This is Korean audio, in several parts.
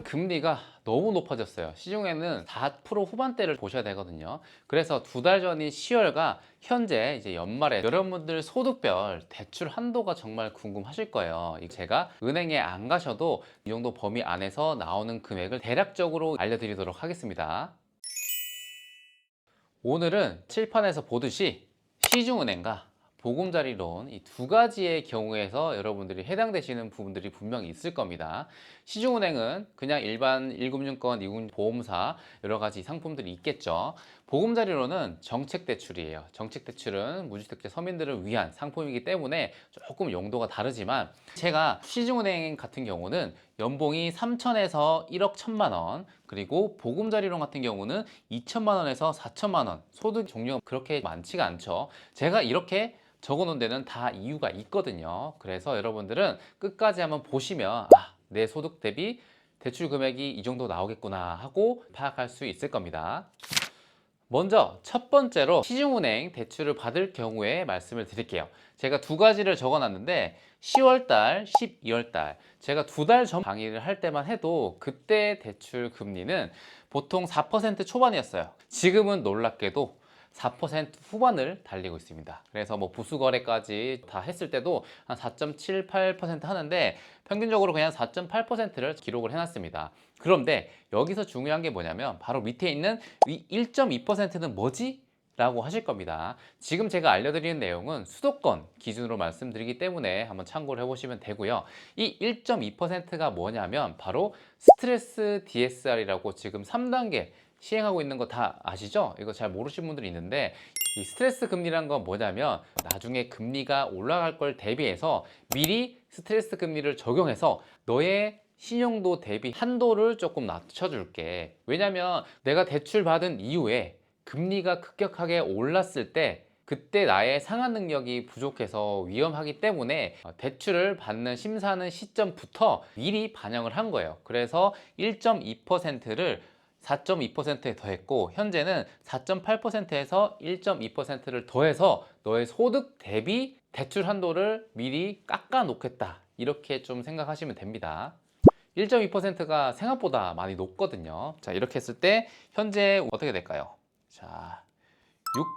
금리가 너무 높아졌어요. 시중에는 4% 후반대를 보셔야 되거든요. 그래서 두 달 전인 10월과 현재 이제 연말에 여러분들 소득별 대출 한도가 정말 궁금하실 거예요. 제가 은행에 안 가셔도 이 정도 범위 안에서 나오는 금액을 대략적으로 알려드리도록 하겠습니다. 오늘은 칠판에서 보듯이 시중은행과 보금자리론 이 두 가지의 경우에서 여러분들이 해당되시는 부분들이 분명히 있을 겁니다. 시중은행은 그냥 일반 1금융권, 2금 보험사 여러 가지 상품들이 있겠죠. 보금자리론은 정책대출이에요. 정책대출은 무주택자 서민들을 위한 상품이기 때문에 조금 용도가 다르지만 제가 시중은행 같은 경우는 연봉이 3천에서 1억 1천만 원, 그리고 보금자리론 같은 경우는 2천만 원에서 4천만 원, 소득 종류가 그렇게 많지가 않죠. 제가 이렇게 적어 놓은 데는 다 이유가 있거든요. 그래서 여러분들은 끝까지 한번 보시면 내 소득 대비 대출 금액이 이 정도 나오겠구나 하고 파악할 수 있을 겁니다. 먼저 첫 번째로 시중은행 대출을 받을 경우에 말씀을 드릴게요. 제가 두 가지를 적어 놨는데 10월달, 12월달 제가 두 달 전 강의를 할 때만 해도 그때 대출 금리는 보통 4% 초반이었어요. 지금은 놀랍게도 4% 후반을 달리고 있습니다. 그래서 뭐 부수거래까지 다 했을 때도 한 4.78% 하는데 평균적으로 그냥 4.8%를 기록을 해놨습니다. 그런데 여기서 중요한 게 뭐냐면 바로 밑에 있는 이 1.2%는 뭐지? 라고 하실 겁니다. 지금 제가 알려드리는 내용은 수도권 기준으로 말씀드리기 때문에 한번 참고를 해보시면 되고요. 이 1.2%가 뭐냐면 바로 스트레스 DSR이라고 지금 3단계 시행하고 있는 거 다 아시죠? 이거 잘 모르시는 분들이 있는데 이 스트레스 금리란 건 뭐냐면 나중에 금리가 올라갈 걸 대비해서 미리 스트레스 금리를 적용해서 너의 신용도 대비 한도를 조금 낮춰줄게. 왜냐면 내가 대출 받은 이후에 금리가 급격하게 올랐을 때 그때 나의 상환 능력이 부족해서 위험하기 때문에 대출을 받는 심사하는 시점부터 미리 반영을 한 거예요. 그래서 1.2%를 4.2%에 더했고 현재는 4.8%에서 1.2%를 더해서 너의 소득 대비 대출 한도를 미리 깎아 놓겠다, 이렇게 좀 생각하시면 됩니다. 1.2%가 생각보다 많이 높거든요. 자, 이렇게 했을 때 현재 어떻게 될까요? 자,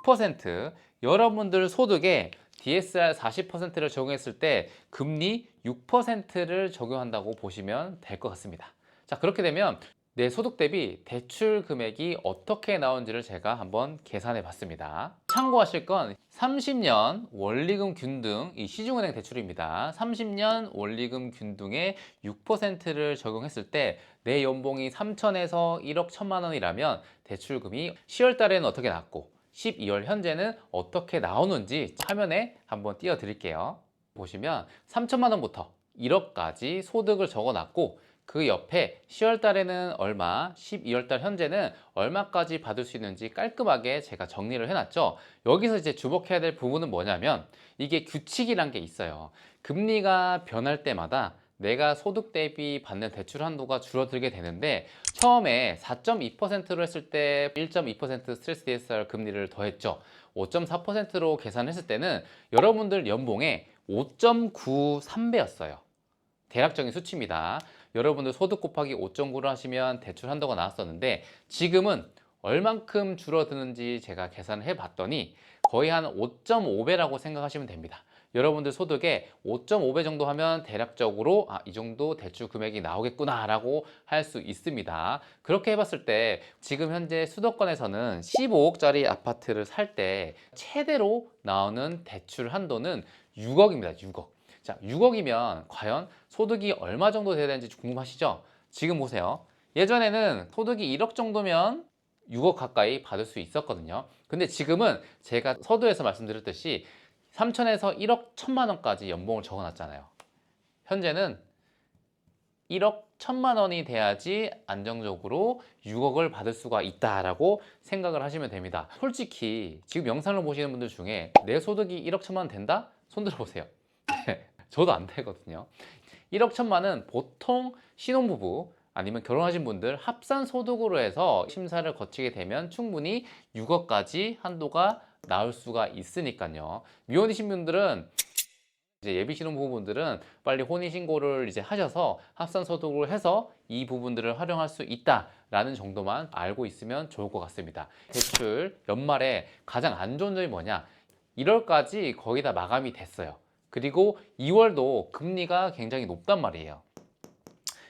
6%, 여러분들 소득에 DSR 40%를 적용했을 때 금리 6%를 적용한다고 보시면 될 것 같습니다. 자, 그렇게 되면 내 소득 대비 대출 금액이 어떻게 나오는지를 제가 한번 계산해 봤습니다. 참고하실 건 30년 원리금 균등, 이 시중은행 대출입니다. 30년 원리금 균등에 6%를 적용했을 때 내 연봉이 3천에서 1억 1천만 원이라면 대출금이 10월 달에는 어떻게 나왔고 12월 현재는 어떻게 나오는지 화면에 한번 띄워 드릴게요. 보시면 3천만 원부터 1억까지 소득을 적어 놨고 그 옆에 10월 달에는 얼마, 12월 달 현재는 얼마까지 받을 수 있는지 깔끔하게 제가 정리를 해놨죠. 여기서 이제 주목해야 될 부분은 뭐냐면 이게 규칙이란 게 있어요. 금리가 변할 때마다 내가 소득 대비 받는 대출 한도가 줄어들게 되는데 처음에 4.2%로 했을 때 1.2% 스트레스 DSR 금리를 더했죠. 5.4%로 계산했을 때는 여러분들 연봉의 5.93배였어요. 대략적인 수치입니다. 여러분들 소득 곱하기 5.9를 하시면 대출 한도가 나왔었는데 지금은 얼만큼 줄어드는지 제가 계산을 해봤더니 거의 한 5.5배라고 생각하시면 됩니다. 여러분들 소득에 5.5배 정도 하면 대략적으로 이 정도 대출 금액이 나오겠구나 라고 할 수 있습니다. 그렇게 해봤을 때 지금 현재 수도권에서는 15억짜리 아파트를 살 때 최대로 나오는 대출 한도는 6억입니다. 6억. 자, 6억이면 과연 소득이 얼마 정도 돼야 되는지 궁금하시죠? 지금 보세요. 예전에는 소득이 1억 정도면 6억 가까이 받을 수 있었거든요. 근데 지금은 제가 서두에서 말씀드렸듯이 3천에서 1억 1천만 원까지 연봉을 적어놨잖아요. 현재는 1억 1천만 원이 돼야지 안정적으로 6억을 받을 수가 있다라고 생각을 하시면 됩니다. 솔직히 지금 영상을 보시는 분들 중에 내 소득이 1억 1천만 원 된다? 손 들어보세요. 저도 안 되거든요. 1억 1천만은 보통 신혼부부 아니면 결혼하신 분들 합산 소득으로 해서 심사를 거치게 되면 충분히 6억까지 한도가 나올 수가 있으니까요. 미혼이신 분들은 이제 예비 신혼부부분들은 빨리 혼인신고를 이제 하셔서 합산소득을 해서 이 부분들을 활용할 수 있다라는 정도만 알고 있으면 좋을 것 같습니다. 대출 연말에 가장 안 좋은 점이 뭐냐? 1월까지 거의 다 마감이 됐어요. 그리고 2월도 금리가 굉장히 높단 말이에요.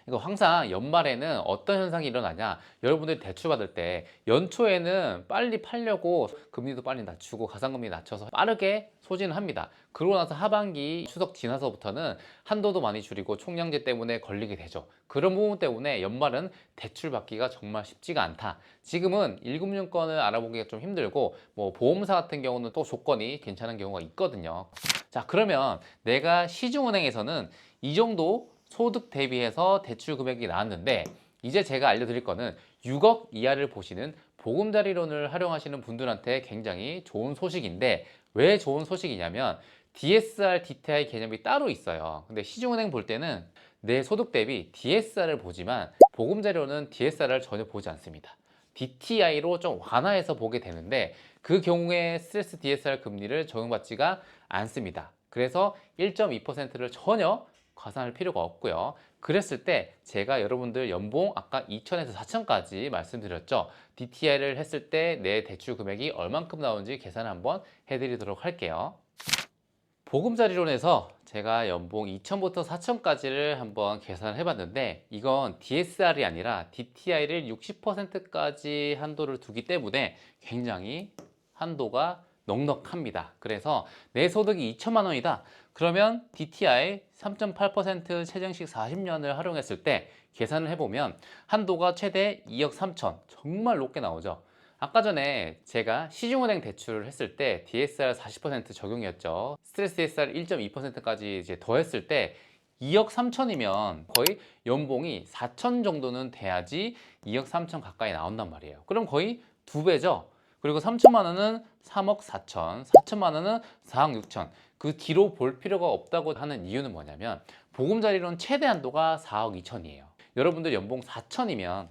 이거 항상 연말에는 어떤 현상이 일어나냐, 여러분들이 대출 받을 때 연초에는 빨리 팔려고 금리도 빨리 낮추고 가상금리 낮춰서 빠르게 소진을 합니다. 그러고 나서 하반기 추석 지나서부터는 한도도 많이 줄이고 총량제 때문에 걸리게 되죠. 그런 부분 때문에 연말은 대출 받기가 정말 쉽지가 않다. 지금은 1금융권을 알아보기가 좀 힘들고 뭐 보험사 같은 경우는 또 조건이 괜찮은 경우가 있거든요. 자, 그러면 내가 시중은행에서는 이 정도 소득 대비해서 대출 금액이 나왔는데, 이제 제가 알려드릴 거는 6억 이하를 보시는 보금자리론을 활용하시는 분들한테 굉장히 좋은 소식인데, 왜 좋은 소식이냐면 DSR, DTI 개념이 따로 있어요. 근데 시중은행 볼 때는 내 소득 대비 DSR을 보지만 보금자리론은 DSR을 전혀 보지 않습니다. DTI로 좀 완화해서 보게 되는데, 그 경우에 스트레스 DSR 금리를 적용받지가 않습니다. 그래서 1.2%를 전혀 과산할 필요가 없고요. 그랬을 때 제가 여러분들 연봉 아까 2천에서 4천까지 말씀드렸죠. DTI를 했을 때 내 대출 금액이 얼만큼 나오는지 계산을 한번 해드리도록 할게요. 보금자리론에서 제가 연봉 2천부터 4천까지를 한번 계산을 해봤는데, 이건 DSR이 아니라 DTI를 60%까지 한도를 두기 때문에 굉장히 한도가 넉넉합니다. 그래서 내 소득이 2천만 원이다. 그러면 DTI 3.8% 최정식 40년을 활용했을 때 계산을 해보면 한도가 최대 2억 3천, 정말 높게 나오죠. 아까 전에 제가 시중은행 대출을 했을 때 DSR 40% 적용이었죠. 스트레스 DSR 1.2%까지 이제 더했을 때 2억 3천이면 거의 연봉이 4천 정도는 돼야지 2억 3천 가까이 나온단 말이에요. 그럼 거의 2배죠. 그리고 3천만 원은 3억 4천, 4천만 원은 4억 6천. 그 뒤로 볼 필요가 없다고 하는 이유는 뭐냐면 보금자리론 최대 한도가 4억 2천이에요. 여러분들 연봉 4천이면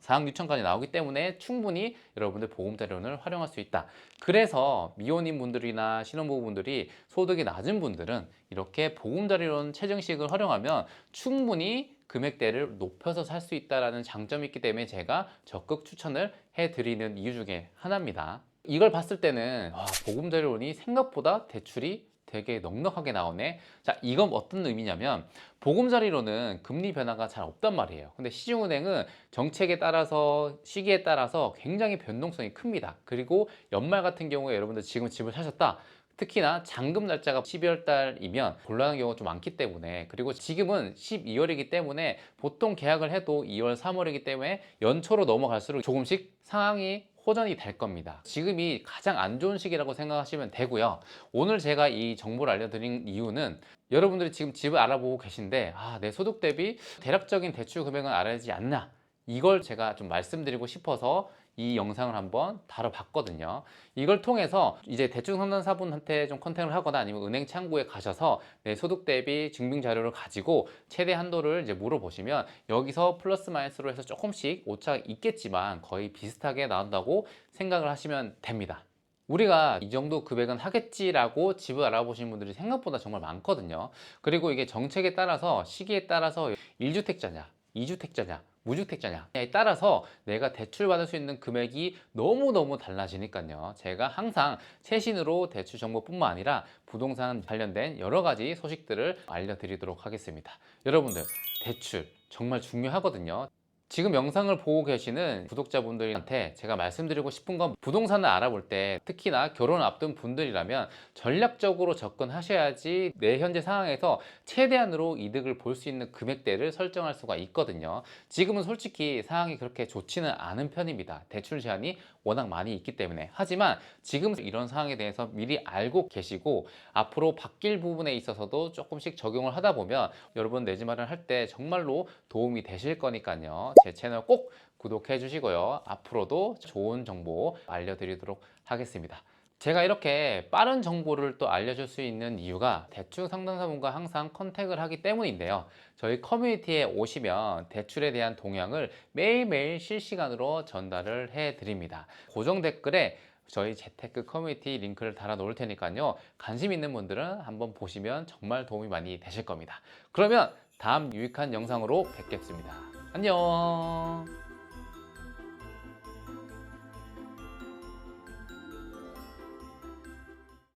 4억 6천까지 나오기 때문에 충분히 여러분들 보금자리론을 활용할 수 있다. 그래서 미혼인 분들이나 신혼부부분들이 소득이 낮은 분들은 이렇게 보금자리론 최정식을 활용하면 충분히 금액대를 높여서 살 수 있다는 장점이 있기 때문에 제가 적극 추천을 해드리는 이유 중에 하나입니다. 이걸 봤을 때는 보금자리론이 생각보다 대출이 되게 넉넉하게 나오네. 자, 이건 어떤 의미냐면 보금자리론은 금리 변화가 잘 없단 말이에요. 근데 시중은행은 정책에 따라서 시기에 따라서 굉장히 변동성이 큽니다. 그리고 연말 같은 경우에 여러분들 지금 집을 사셨다. 특히나 잔금 날짜가 12월 달이면 곤란한 경우가 좀 많기 때문에, 그리고 지금은 12월이기 때문에 보통 계약을 해도 2월, 3월이기 때문에 연초로 넘어갈수록 조금씩 상황이 호전이 될 겁니다. 지금이 가장 안 좋은 시기라고 생각하시면 되고요. 오늘 제가 이 정보를 알려드린 이유는 여러분들이 지금 집을 알아보고 계신데 내 소득 대비 대략적인 대출 금액은 알아야지 않나, 이걸 제가 좀 말씀드리고 싶어서 이 영상을 한번 다뤄봤거든요. 이걸 통해서 이제 대출 상담사분한테 좀 컨택을 하거나 아니면 은행 창구에 가셔서 내 소득 대비 증빙 자료를 가지고 최대 한도를 이제 물어보시면 여기서 플러스 마이너스로 해서 조금씩 오차가 있겠지만 거의 비슷하게 나온다고 생각을 하시면 됩니다. 우리가 이 정도 금액은 하겠지라고 집을 알아보시는 분들이 생각보다 정말 많거든요. 그리고 이게 정책에 따라서 시기에 따라서 1주택자냐 2주택자냐 무주택자냐에 따라서 내가 대출받을 수 있는 금액이 너무너무 달라지니까요. 제가 항상 최신으로 대출 정보뿐만 아니라 부동산 관련된 여러 가지 소식들을 알려드리도록 하겠습니다. 여러분들, 대출 정말 중요하거든요. 지금 영상을 보고 계시는 구독자분들한테 제가 말씀드리고 싶은 건, 부동산을 알아볼 때 특히나 결혼을 앞둔 분들이라면 전략적으로 접근하셔야지 내 현재 상황에서 최대한으로 이득을 볼 수 있는 금액대를 설정할 수가 있거든요. 지금은 솔직히 상황이 그렇게 좋지는 않은 편입니다. 대출 제한이 워낙 많이 있기 때문에. 하지만 지금 이런 상황에 대해서 미리 알고 계시고 앞으로 바뀔 부분에 있어서도 조금씩 적용을 하다 보면 여러분 내 집 마련할 때 정말로 도움이 되실 거니까요. 제 채널 꼭 구독해 주시고요. 앞으로도 좋은 정보 알려드리도록 하겠습니다. 제가 이렇게 빠른 정보를 또 알려줄 수 있는 이유가 대출 상담사분과 항상 컨택을 하기 때문인데요. 저희 커뮤니티에 오시면 대출에 대한 동향을 매일매일 실시간으로 전달을 해 드립니다. 고정 댓글에 저희 재테크 커뮤니티 링크를 달아 놓을 테니까요. 관심 있는 분들은 한번 보시면 정말 도움이 많이 되실 겁니다. 그러면 다음 유익한 영상으로 뵙겠습니다. 안녕.